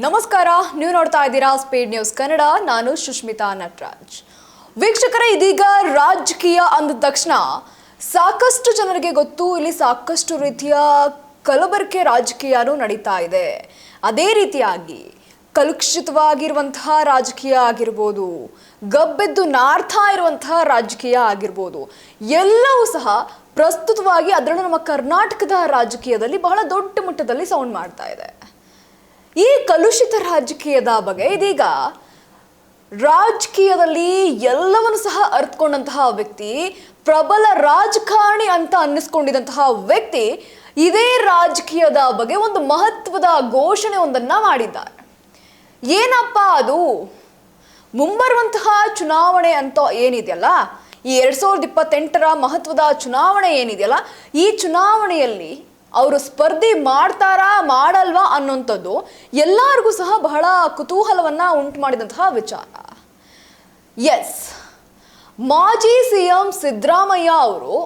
ನಮಸ್ಕಾರ, ನೀವು ನೋಡ್ತಾ ಇದ್ದೀರಾ ಸ್ಪೀಡ್ ನ್ಯೂಸ್ ಕನ್ನಡ. ನಾನು ಸುಷ್ಮಿತಾ ನಟರಾಜ್. ವೀಕ್ಷಕರೇ, ಇದೀಗ ರಾಜಕೀಯ ಅಂದ ತಕ್ಷಣ ಸಾಕಷ್ಟು ಜನರಿಗೆ ಗೊತ್ತು, ಇಲ್ಲಿ ಸಾಕಷ್ಟು ರೀತಿಯ ಕಲಬೆರಕೆ ರಾಜಕೀಯನೂ ನಡೀತಾ ಇದೆ. ಅದೇ ರೀತಿಯಾಗಿ ಕಲುಷಿತವಾಗಿರುವಂತಹ ರಾಜಕೀಯ ಆಗಿರ್ಬೋದು, ಗಬ್ಬೆದ್ದು ನಾರ್ತಾ ಇರುವಂತಹ ರಾಜಕೀಯ ಆಗಿರ್ಬೋದು, ಎಲ್ಲವೂ ಸಹ ಪ್ರಸ್ತುತವಾಗಿ ಅದರಲ್ಲೂ ನಮ್ಮ ಕರ್ನಾಟಕದ ರಾಜಕೀಯದಲ್ಲಿ ಬಹಳ ದೊಡ್ಡ ಮಟ್ಟದಲ್ಲಿ ಸೌಂಡ್ ಮಾಡ್ತಾ ಇದೆ. ಈ ಕಲುಷಿತ ರಾಜಕೀಯದ ಬಗ್ಗೆ ಇದೀಗ ರಾಜಕೀಯದಲ್ಲಿ ಎಲ್ಲವನ್ನು ಸಹ ಅರ್ಥಕೊಂಡಂತಹ ವ್ಯಕ್ತಿ, ಪ್ರಬಲ ರಾಜಕಾರಣಿ ಅಂತ ಅನ್ನಿಸ್ಕೊಂಡಿದ್ದಂತಹ ವ್ಯಕ್ತಿ ಇದೇ ರಾಜಕೀಯದ ಬಗ್ಗೆ ಒಂದು ಮಹತ್ವದ ಘೋಷಣೆ ಒಂದನ್ನ ಮಾಡಿದ್ದಾರೆ. ಏನಪ್ಪ ಅದು? ಮುಂಬರುವಂತಹ ಚುನಾವಣೆ ಅಂತ ಏನಿದೆಯಲ್ಲ, ಈ 2028ರ ಮಹತ್ವದ ಚುನಾವಣೆ ಏನಿದೆಯಲ್ಲ, ಈ ಚುನಾವಣೆಯಲ್ಲಿ ಅವರು ಸ್ಪರ್ಧೆ ಮಾಡ್ತಾರಾ ಮಾಡಲ್ವಾ ಅನ್ನೋಂಥದ್ದು ಎಲ್ಲರಿಗೂ ಸಹ ಬಹಳ ಕುತೂಹಲವನ್ನ ಉಂಟು ಮಾಡಿದಂತಹ ವಿಚಾರ. ಎಸ್, ಮಾಜಿ ಸಿಎಂ ಸಿದ್ದರಾಮಯ್ಯ ಅವರು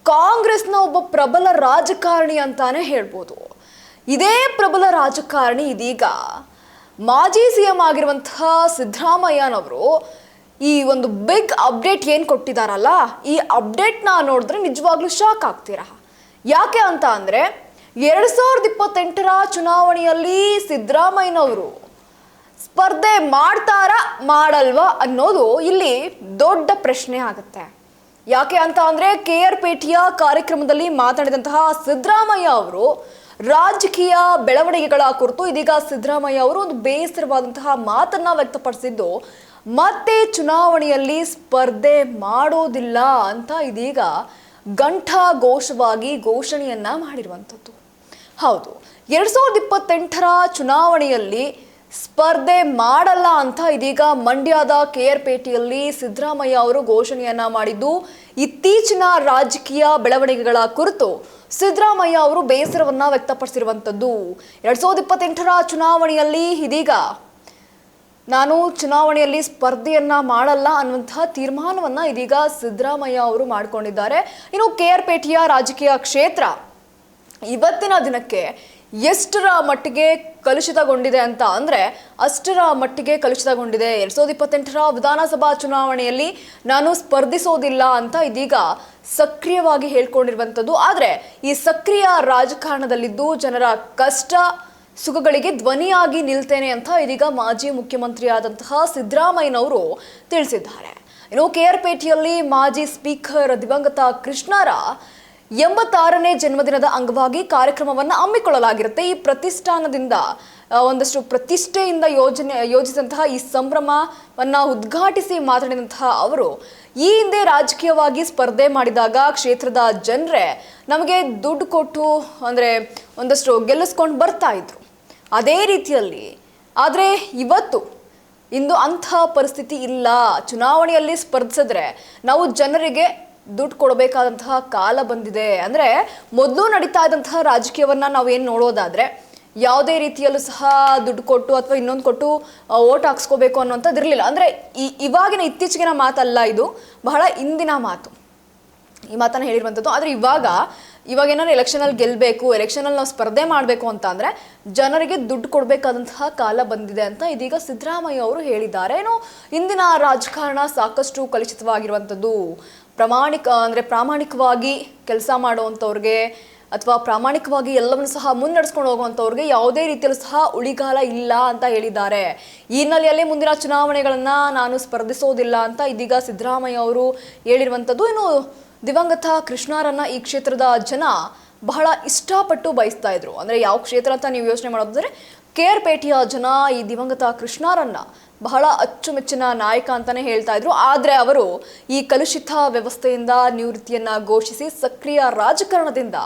ಕಾಂಗ್ರೆಸ್ನ ಒಬ್ಬ ಪ್ರಬಲ ರಾಜಕಾರಣಿ ಅಂತಾನೆ ಹೇಳ್ಬೋದು. ಇದೇ ಪ್ರಬಲ ರಾಜಕಾರಣಿ ಇದೀಗ ಮಾಜಿ ಸಿಎಂ ಆಗಿರುವಂತಹ ಸಿದ್ದರಾಮಯ್ಯನವರು ಈ ಒಂದು ಬಿಗ್ ಅಪ್ಡೇಟ್ ಏನು ಕೊಟ್ಟಿದ್ದಾರಲ್ಲ, ಈ ಅಪ್ಡೇಟ್ನ ನೋಡಿದ್ರೆ ನಿಜವಾಗ್ಲೂ ಶಾಕ್ ಆಗ್ತೀರಾ. ಯಾಕೆ ಅಂತ ಅಂದರೆ, 2028ರ ಚುನಾವಣೆಯಲ್ಲಿ ಸಿದ್ದರಾಮಯ್ಯನವರು ಸ್ಪರ್ಧೆ ಮಾಡ್ತಾರಾ ಮಾಡಲ್ವಾ ಅನ್ನೋದು ಇಲ್ಲಿ ದೊಡ್ಡ ಪ್ರಶ್ನೆ ಆಗುತ್ತೆ. ಯಾಕೆ ಅಂತ ಅಂದರೆ, KR-ಪೇಟೆಯ ಕಾರ್ಯಕ್ರಮದಲ್ಲಿ ಮಾತನಾಡಿದಂತಹ ಸಿದ್ದರಾಮಯ್ಯ ಅವರು ರಾಜಕೀಯ ಬೆಳವಣಿಗೆಗಳ ಕುರಿತು ಇದೀಗ ಸಿದ್ದರಾಮಯ್ಯ ಅವರು ಒಂದು ಬೇಸರವಾದಂತಹ ಮಾತನ್ನ ವ್ಯಕ್ತಪಡಿಸಿದ್ದು, ಮತ್ತೆ ಚುನಾವಣೆಯಲ್ಲಿ ಸ್ಪರ್ಧೆ ಮಾಡೋದಿಲ್ಲ ಅಂತ ಇದೀಗ ಘಂಟಾಘೋಷವಾಗಿ ಘೋಷಣೆಯನ್ನ ಮಾಡಿರುವಂಥದ್ದು. ಹೌದು, 2028ರ ಚುನಾವಣೆಯಲ್ಲಿ ಸ್ಪರ್ಧೆ ಮಾಡಲ್ಲ ಅಂತ ಇದೀಗ ಮಂಡ್ಯದ KR-ಪೇಟೆಯಲ್ಲಿ ಸಿದ್ದರಾಮಯ್ಯ ಅವರು ಘೋಷಣೆಯನ್ನ ಮಾಡಿದ್ದು, ಇತ್ತೀಚಿನ ರಾಜಕೀಯ ಬೆಳವಣಿಗೆಗಳ ಕುರಿತು ಸಿದ್ದರಾಮಯ್ಯ ಅವರು ಬೇಸರವನ್ನ ವ್ಯಕ್ತಪಡಿಸಿರುವಂಥದ್ದು. 2028ರ ಚುನಾವಣೆಯಲ್ಲಿ ಇದೀಗ ನಾನು ಚುನಾವಣೆಯಲ್ಲಿ ಸ್ಪರ್ಧೆಯನ್ನ ಮಾಡಲ್ಲ ಅನ್ನುವಂತಹ ತೀರ್ಮಾನವನ್ನ ಇದೀಗ ಸಿದ್ದರಾಮಯ್ಯ ಅವರು ಮಾಡಿಕೊಂಡಿದ್ದಾರೆ. ಇನ್ನು KR-ಪೇಟೆಯ ರಾಜಕೀಯ ಕ್ಷೇತ್ರ ಇವತ್ತಿನ ದಿನಕ್ಕೆ ಎಷ್ಟರ ಮಟ್ಟಿಗೆ ಕಲುಷಿತಗೊಂಡಿದೆ ಅಂತ ಅಂದರೆ, ಅಷ್ಟರ ಮಟ್ಟಿಗೆ ಕಲುಷಿತಗೊಂಡಿದೆ. 2028ರ ವಿಧಾನಸಭಾ ಚುನಾವಣೆಯಲ್ಲಿ ನಾನು ಸ್ಪರ್ಧಿಸೋದಿಲ್ಲ ಅಂತ ಇದೀಗ ಸಕ್ರಿಯವಾಗಿ ಹೇಳ್ಕೊಂಡಿರುವಂಥದ್ದು. ಆದರೆ ಈ ಸಕ್ರಿಯ ರಾಜಕಾರಣದಲ್ಲಿದ್ದು ಜನರ ಕಷ್ಟ ಸುಖಗಳಿಗೆ ಧ್ವನಿಯಾಗಿ ನಿಲ್ತೇನೆ ಅಂತ ಇದೀಗ ಮಾಜಿ ಮುಖ್ಯಮಂತ್ರಿ ಆದಂತಹ ಸಿದ್ದರಾಮಯ್ಯನವರು ತಿಳಿಸಿದ್ದಾರೆ. ಇನ್ನು KR-ಪೇಟೆಯಲ್ಲಿ ಮಾಜಿ ಸ್ಪೀಕರ್ ದಿವಂಗತ ಕೃಷ್ಣರ 86ನೇ ಜನ್ಮದಿನದ ಅಂಗವಾಗಿ ಕಾರ್ಯಕ್ರಮವನ್ನು ಹಮ್ಮಿಕೊಳ್ಳಲಾಗಿರುತ್ತೆ. ಈ ಪ್ರತಿಷ್ಠಾನದಿಂದ ಒಂದಷ್ಟು ಪ್ರತಿಷ್ಠೆಯಿಂದ ಯೋಜಿಸಿದಂತಹ ಈ ಸಂಭ್ರಮವನ್ನ ಉದ್ಘಾಟಿಸಿ ಮಾತನಾಡಿದಂತಹ ಅವರು, ಈ ಹಿಂದೆ ರಾಜಕೀಯವಾಗಿ ಸ್ಪರ್ಧೆ ಮಾಡಿದಾಗ ಕ್ಷೇತ್ರದ ಜನರೇ ನಮಗೆ ದುಡ್ಡು ಕೊಟ್ಟು ಅಂದರೆ ಒಂದಷ್ಟು ಗೆಲ್ಲಿಸ್ಕೊಂಡು ಬರ್ತಾ ಇದ್ರು. ಅದೇ ರೀತಿಯಲ್ಲಿ ಆದರೆ ಇಂದು ಅಂಥ ಪರಿಸ್ಥಿತಿ ಇಲ್ಲ. ಚುನಾವಣೆಯಲ್ಲಿ ಸ್ಪರ್ಧಿಸಿದ್ರೆ ನಾವು ಜನರಿಗೆ ದುಡ್ಡು ಕೊಡಬೇಕಾದಂತಹ ಕಾಲ ಬಂದಿದೆ. ಅಂದರೆ ಮೊದಲು ನಡೀತಾ ಇದ್ದಂತಹ ರಾಜಕೀಯವನ್ನು ನಾವು ಏನು ನೋಡೋದಾದರೆ, ಯಾವುದೇ ರೀತಿಯಲ್ಲೂ ಸಹ ದುಡ್ಡು ಕೊಟ್ಟು ಅಥವಾ ಇನ್ನೊಂದು ಕೊಟ್ಟು ಓಟ್ ಹಾಕ್ಸ್ಕೋಬೇಕು ಅನ್ನೋಂಥದ್ದು ಇರಲಿಲ್ಲ. ಅಂದರೆ ಇವಾಗಿನ ಇತ್ತೀಚೆಗಿನ ಮಾತಲ್ಲ, ಇದು ಬಹಳ ಹಿಂದಿನ ಮಾತು. ಈ ಮಾತನ್ನು ಹೇಳಿರುವಂಥದ್ದು. ಆದರೆ ಇವಾಗ ಏನಾದ್ರು ಎಲೆಕ್ಷನಲ್ಲಿ ಗೆಲ್ಲಬೇಕು, ಎಲೆಕ್ಷನಲ್ಲಿ ನಾವು ಸ್ಪರ್ಧೆ ಮಾಡಬೇಕು ಅಂತ ಅಂದರೆ ಜನರಿಗೆ ದುಡ್ಡು ಕೊಡಬೇಕಾದಂತಹ ಕಾಲ ಬಂದಿದೆ ಅಂತ ಇದೀಗ ಸಿದ್ದರಾಮಯ್ಯ ಅವರು ಹೇಳಿದ್ದಾರೆ. ಏನು, ಇಂದಿನ ರಾಜಕಾರಣ ಸಾಕಷ್ಟು ಕಲುಷಿತವಾಗಿರುವಂಥದ್ದು. ಪ್ರಾಮಾಣಿಕವಾಗಿ ಕೆಲಸ ಮಾಡುವಂಥವ್ರಿಗೆ ಅಥವಾ ಪ್ರಾಮಾಣಿಕವಾಗಿ ಎಲ್ಲವನ್ನು ಸಹ ಮುನ್ನಡೆಸ್ಕೊಂಡು ಹೋಗುವಂಥವ್ರಿಗೆ ಯಾವುದೇ ರೀತಿಯಲ್ಲೂ ಸಹ ಉಳಿಗಾಲ ಇಲ್ಲ ಅಂತ ಹೇಳಿದ್ದಾರೆ. ಈ ಹಿನ್ನೆಲೆಯಲ್ಲಿ ಮುಂದಿನ ಚುನಾವಣೆಗಳನ್ನು ನಾನು ಸ್ಪರ್ಧಿಸೋದಿಲ್ಲ ಅಂತ ಇದೀಗ ಸಿದ್ದರಾಮಯ್ಯ ಅವರು ಹೇಳಿರುವಂಥದ್ದು. ಇನ್ನು ದಿವಂಗತ ಕೃಷ್ಣರನ್ನ ಈ ಕ್ಷೇತ್ರದ ಜನ ಬಹಳ ಇಷ್ಟಪಟ್ಟು ಬಯಸ್ತಾ ಇದ್ರು. ಅಂದರೆ ಯಾವ ಕ್ಷೇತ್ರ ಅಂತ ನೀವು ಯೋಚನೆ ಮಾಡೋದಾದ್ರೆ, KR-ಪೇಟೆಯ ಜನ ಈ ದಿವಂಗತ ಕೃಷ್ಣರನ್ನ ಬಹಳ ಅಚ್ಚುಮೆಚ್ಚಿನ ನಾಯಕ ಅಂತಾನೆ ಹೇಳ್ತಾ ಇದ್ರು. ಆದರೆ ಅವರು ಈ ಕಲುಷಿತ ವ್ಯವಸ್ಥೆಯಿಂದ ನಿವೃತ್ತಿಯನ್ನ ಘೋಷಿಸಿ ಸಕ್ರಿಯ ರಾಜಕಾರಣದಿಂದ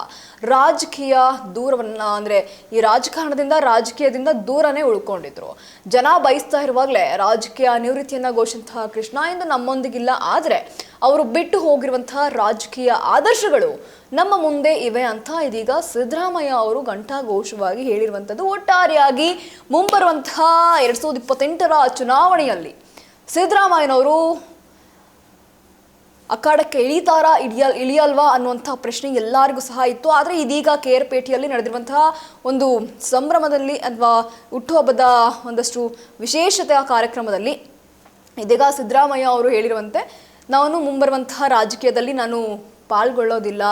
ರಾಜಕೀಯ ದೂರವನ್ನ ಅಂದರೆ ಈ ರಾಜಕೀಯದಿಂದ ದೂರನೇ ಉಳ್ಕೊಂಡಿದ್ರು. ಜನ ಬಯಸ್ತಾ ಇರುವಾಗಲೇ ರಾಜಕೀಯ ನಿವೃತ್ತಿಯನ್ನ ಘೋಷಿಸಿದಂತಹ ಕೃಷ್ಣ ಇಂದು ನಮ್ಮೊಂದಿಗಿಲ್ಲ. ಆದರೆ ಅವರು ಬಿಟ್ಟು ಹೋಗಿರುವಂತಹ ರಾಜಕೀಯ ಆದರ್ಶಗಳು ನಮ್ಮ ಮುಂದೆ ಇವೆ ಅಂತ ಇದೀಗ ಸಿದ್ದರಾಮಯ್ಯ ಅವರು ಘಂಟಾಘೋಷವಾಗಿ ಹೇಳಿರುವಂಥದ್ದು. ಒಟ್ಟಾರೆಯಾಗಿ ಮುಂಬರುವಂತಹ 2028ರ ಚುನಾವಣೆಯಲ್ಲಿ ಸಿದ್ದರಾಮಯ್ಯನವರು ಅಖಾಡಕ್ಕೆ ಇಳಿಯಲ್ವಾ ಅನ್ನುವಂಥ ಪ್ರಶ್ನೆ ಎಲ್ಲರಿಗೂ ಸಹ ಇತ್ತು. ಆದರೆ ಇದೀಗ KRಪೇಟೆಯಲ್ಲಿ ನಡೆದಿರುವಂತಹ ಒಂದು ಸಂಭ್ರಮದಲ್ಲಿ ಅಥವಾ ಹುಟ್ಟುಹಬ್ಬದ ಒಂದಷ್ಟು ವಿಶೇಷತೆಯ ಕಾರ್ಯಕ್ರಮದಲ್ಲಿ ಇದೀಗ ಸಿದ್ದರಾಮಯ್ಯ ಅವರು ಹೇಳಿರುವಂತೆ ನಾನು ಮುಂಬರುವಂತಹ ರಾಜಕೀಯದಲ್ಲಿ ನಾನು ಪಾಲ್ಗೊಳ್ಳೋದಿಲ್ಲ,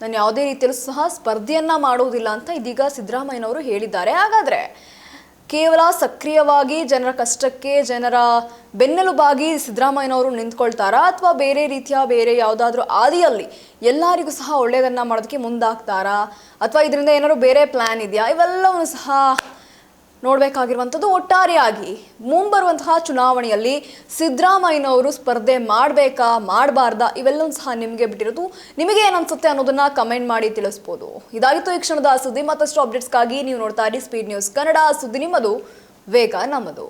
ನಾನು ಯಾವುದೇ ರೀತಿಯಲ್ಲೂ ಸಹ ಸ್ಪರ್ಧೆಯನ್ನ ಮಾಡುವುದಿಲ್ಲ ಅಂತ ಇದೀಗ ಸಿದ್ದರಾಮಯ್ಯನವರು ಹೇಳಿದ್ದಾರೆ. ಹಾಗಾದ್ರೆ ಕೇವಲ ಸಕ್ರಿಯವಾಗಿ ಜನರ ಕಷ್ಟಕ್ಕೆ ಜನರ ಬೆನ್ನೆಲುಬಾಗಿ ಸಿದ್ದರಾಮಯ್ಯನವರು ನಿಂತ್ಕೊಳ್ತಾರಾ ಅಥವಾ ಬೇರೆ ಯಾವುದಾದ್ರೂ ಆದಿಯಲ್ಲಿ ಎಲ್ಲರಿಗೂ ಸಹ ಒಳ್ಳೆಯದನ್ನ ಮಾಡೋದಕ್ಕೆ ಮುಂದಾಗ್ತಾರಾ ಅಥವಾ ಇದರಿಂದ ಏನಾದ್ರು ಬೇರೆ ಪ್ಲಾನ್ ಇದೆಯಾ? ಇವೆಲ್ಲವನ್ನು ಸಹ ನೋಡಬೇಕಾಗಿರುವಂಥದ್ದು. ಒಟ್ಟಾರೆಯಾಗಿ ಮುಂಬರುವಂತಹ ಚುನಾವಣೆಯಲ್ಲಿ ಸಿದ್ದರಾಮಯ್ಯನವರು ಸ್ಪರ್ಧೆ ಮಾಡಬೇಕಾ ಮಾಡಬಾರ್ದಾ ಇವೆಲ್ಲವೂ ಸಹ ನಿಮಗೆ ಬಿಟ್ಟಿರೋದು. ನಿಮಗೆ ಏನನ್ಸುತ್ತೆ ಅನ್ನೋದನ್ನ ಕಮೆಂಟ್ ಮಾಡಿ ತಿಳಿಸ್ಬೋದು. ಇದಾಗಿತ್ತು ಈ ಕ್ಷಣದ ಸುದ್ದಿ. ಮತ್ತಷ್ಟು ಅಪ್ಡೇಟ್ಸ್ಗಾಗಿ ನೀವು ನೋಡ್ತಾ ಇರಿ ಸ್ಪೀಡ್ ನ್ಯೂಸ್ ಕನ್ನಡ. ಸುದ್ದಿ ನಿಮ್ಮದು, ವೇಗ ನಮ್ಮದು.